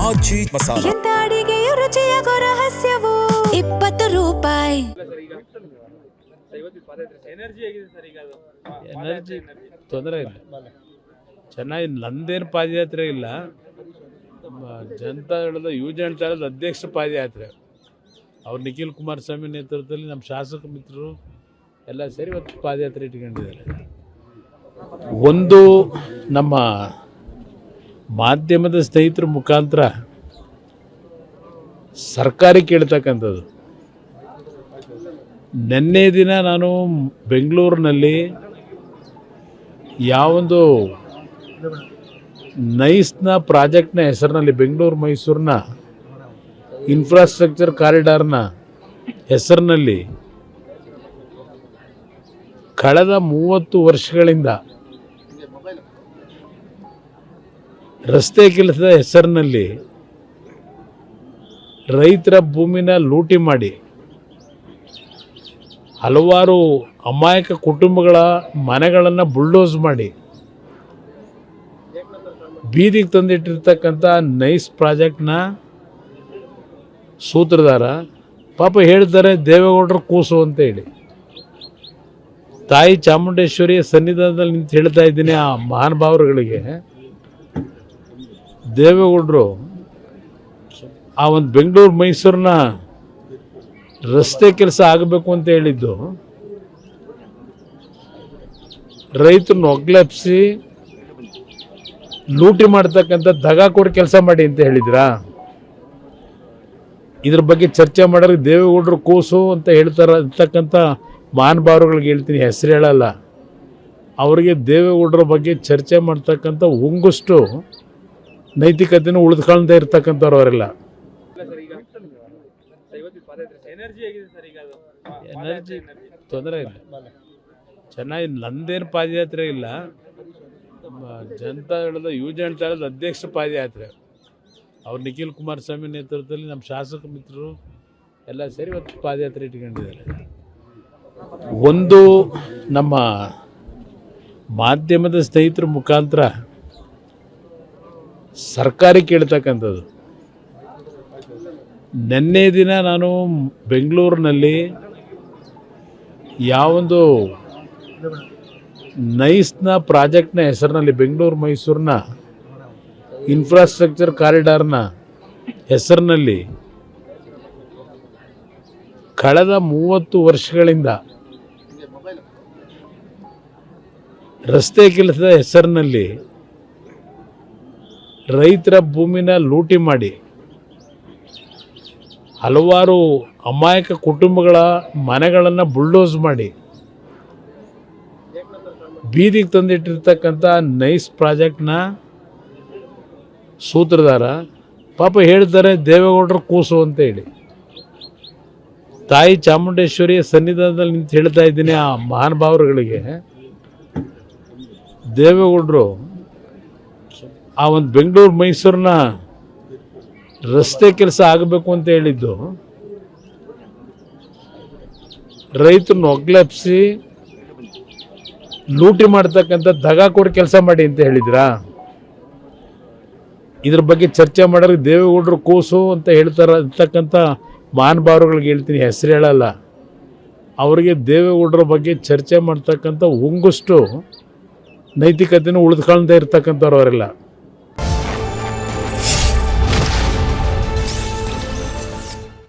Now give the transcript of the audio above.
ಆಜಿ ಮಸಾಲ. ಎಂತ ಅಡಿಗೆಯ ರುಚಿಯಾಗೋ ರಹಸ್ಯವು 20 ರೂಪಾಯಿ. ಎನರ್ಜಿ ತೊಂದರೆ ಇಲ್ಲ, ಚೆನ್ನಾಗಿ. ನಂದೇನು ಪಾದಯಾತ್ರೆ ಇಲ್ಲ, ಜನತಾ ದಳದ ಯುವಜನ ದಳದ ಅಧ್ಯಕ್ಷ ಪಾದಯಾತ್ರೆ. ಅವ್ರು ನಿಖಿಲ್ ಕುಮಾರಸ್ವಾಮಿ ನೇತೃತ್ವದಲ್ಲಿ ನಮ್ಮ ಶಾಸಕ ಮಿತ್ರರು ಎಲ್ಲ ಸೇರಿ ಇವತ್ತು ಪಾದಯಾತ್ರೆ ಇಟ್ಕೊಂಡಿದ್ದಾರೆ. ಒಂದು ನಮ್ಮ ಮಾಧ್ಯಮದ ಸ್ನೇಹಿತರ ಮುಖಾಂತರ ಸರ್ಕಾರಿ ಕೇಳ್ತಕ್ಕಂಥದ್ದು. ನಿನ್ನೆ ದಿನ ನಾನು ಬೆಂಗಳೂರಿನಲ್ಲಿ ಯಾವೊಂದು ನೈಸ್ನ ಪ್ರಾಜೆಕ್ಟ್ನ ಹೆಸರಿನಲ್ಲಿ ಬೆಂಗಳೂರು ಮೈಸೂರಿನ ಇನ್ಫ್ರಾಸ್ಟ್ರಕ್ಚರ್ ಕಾರಿಡಾರ್ನ ಹೆಸರಿನಲ್ಲಿ ಕಳೆದ 30 ವರ್ಷಗಳಿಂದ ರಸ್ತೆ ಕೆಲಸದ ಹೆಸರಿನಲ್ಲಿ ರೈತರ ಭೂಮಿನ ಲೂಟಿ ಮಾಡಿ ಹಲವಾರು ಅಮಾಯಕ ಕುಟುಂಬಗಳ ಮನೆಗಳನ್ನು ಬುಲ್ಡೋಸ್ ಮಾಡಿ ಬೀದಿಗೆ ತಂದಿಟ್ಟಿರ್ತಕ್ಕಂಥ ನೈಸ್ ಪ್ರಾಜೆಕ್ಟ್ನ ಸೂತ್ರಧಾರ ಪಾಪ ಹೇಳ್ತಾರೆ ದೇವೇಗೌಡರು ಕೂಸು ಅಂತ ಹೇಳಿ. ತಾಯಿ ಚಾಮುಂಡೇಶ್ವರಿಯ ಸನ್ನಿಧಾನದಲ್ಲಿ ನಿಂತು ಹೇಳ್ತಾ ಇದ್ದೀನಿ ಆ ಮಹಾನುಭಾವರುಗಳಿಗೆ, ದೇವೇಗೌಡರು ಆ ಒಂದು ಬೆಂಗಳೂರು ಮೈಸೂರಿನ ರಸ್ತೆ ಕೆಲಸ ಆಗಬೇಕು ಅಂತ ಹೇಳಿದ್ದು ರೈತರನ್ನ ಒಗ್ಲಪ್ಸಿ ಲೂಟಿ ಮಾಡ್ತಕ್ಕಂಥ ದಗ ಕೊಡಿ ಕೆಲಸ ಮಾಡಿ ಅಂತ ಹೇಳಿದ್ರಾ? ಇದ್ರ ಬಗ್ಗೆ ಚರ್ಚೆ ಮಾಡೋರಿಗೆ ದೇವೇಗೌಡರು ಕೂಸು ಅಂತ ಇರ್ತಕ್ಕಂಥ ಮಹಾನುಭಾವರುಗಳಿಗೆ ಹೇಳ್ತೀನಿ, ಹೆಸರು ಹೇಳಲ್ಲ. ಅವರಿಗೆ ದೇವೇಗೌಡರ ಬಗ್ಗೆ ಚರ್ಚೆ ಮಾಡ್ತಕ್ಕಂಥ ಒಂಗುಷ್ಟು ನೈತಿಕತೆನೂ ಉಳಿದುಕೊಳ್ಳದೆ ಇರ್ತಕ್ಕಂಥವ್ರು ಅವರೆಲ್ಲ. ಎನರ್ಜಿ ತೊಂದರೆ ಇಲ್ಲ, ಚೆನ್ನಾಗಿ. ನಂದೇನು ಪಾದಯಾತ್ರೆ ಇಲ್ಲ, ಜನತಾ ದಳದ ಯುವಜನ ದಳದ ಅಧ್ಯಕ್ಷ ಪಾದಯಾತ್ರೆ. ಅವ್ರು ನಿಖಿಲ್ ಕುಮಾರಸ್ವಾಮಿ ನೇತೃತ್ವದಲ್ಲಿ ನಮ್ಮ ಶಾಸಕ ಮಿತ್ರರು ಎಲ್ಲ ಸೇರಿ ಇವತ್ತು ಪಾದಯಾತ್ರೆ ಇಟ್ಕೊಂಡಿದ್ದಾರೆ. ಒಂದು ನಮ್ಮ ಮಾಧ್ಯಮದ ಸ್ನೇಹಿತರ ಮುಖಾಂತರ ಸರ್ಕಾರಿ ಕೇಳ್ತಕ್ಕಂಥದ್ದು. ನಿನ್ನೆ ದಿನ ನಾನು ಬೆಂಗಳೂರಿನಲ್ಲಿ ಯಾವೊಂದು ನೈಸ್ನ ಪ್ರಾಜೆಕ್ಟ್ನ ಹೆಸರಿನಲ್ಲಿ ಬೆಂಗಳೂರು ಮೈಸೂರಿನ ಇನ್ಫ್ರಾಸ್ಟ್ರಕ್ಚರ್ ಕಾರಿಡಾರ್ನ ಹೆಸರಿನಲ್ಲಿ ಕಳೆದ 30 ವರ್ಷಗಳಿಂದ ರಸ್ತೆ ಕೆಲಸದ ಹೆಸರಿನಲ್ಲಿ ರೈತರ ಭೂಮಿನ ಲೂಟಿ ಮಾಡಿ ಹಲವಾರು ಅಮಾಯಕ ಕುಟುಂಬಗಳ ಮನೆಗಳನ್ನು ಬುಲ್ಡೋಸ್ ಮಾಡಿ ಬೀದಿಗೆ ತಂದಿಟ್ಟಿರ್ತಕ್ಕಂಥ ನೈಸ್ ಪ್ರಾಜೆಕ್ಟ್ನ ಸೂತ್ರಧಾರ ಪಾಪ ಹೇಳ್ತಾರೆ ದೇವೇಗೌಡರು ಕೂಸು ಅಂತ ಹೇಳಿ. ತಾಯಿ ಚಾಮುಂಡೇಶ್ವರಿಯ ಸನ್ನಿಧಾನದಲ್ಲಿ ನಿಂತು ಹೇಳ್ತಾ ಇದ್ದೀನಿ ಆ ಮಹಾನುಭಾವರುಗಳಿಗೆ, ದೇವೇಗೌಡರು ಆ ಒಂದು ಬೆಂಗಳೂರು ಮೈಸೂರಿನ ರಸ್ತೆ ಕೆಲಸ ಆಗಬೇಕು ಅಂತ ಹೇಳಿದ್ದು ರೈತರನ್ನ ಒಗ್ಲಪ್ಸಿ ಲೂಟಿ ಮಾಡ್ತಕ್ಕಂಥ ದಗ ಕೊಡಿ ಕೆಲಸ ಮಾಡಿ ಅಂತ ಹೇಳಿದ್ರಾ? ಇದ್ರ ಬಗ್ಗೆ ಚರ್ಚೆ ಮಾಡೋರಿಗೆ ದೇವೇಗೌಡರು ಕೂಸು ಅಂತ ಇರ್ತಕ್ಕಂಥ ಮಹಾನುಭಾವರುಗಳಿಗೆ ಹೇಳ್ತೀನಿ, ಹೆಸರು ಹೇಳಲ್ಲ. ಅವರಿಗೆ ದೇವೇಗೌಡರ ಬಗ್ಗೆ ಚರ್ಚೆ ಮಾಡ್ತಕ್ಕಂಥ ಒಂಗುಷ್ಟು ನೈತಿಕತೆನೂ ಉಳಿದುಕೊಳ್ಳದೆ ಇರ್ತಕ್ಕಂಥವ್ರು ಅವರೆಲ್ಲ.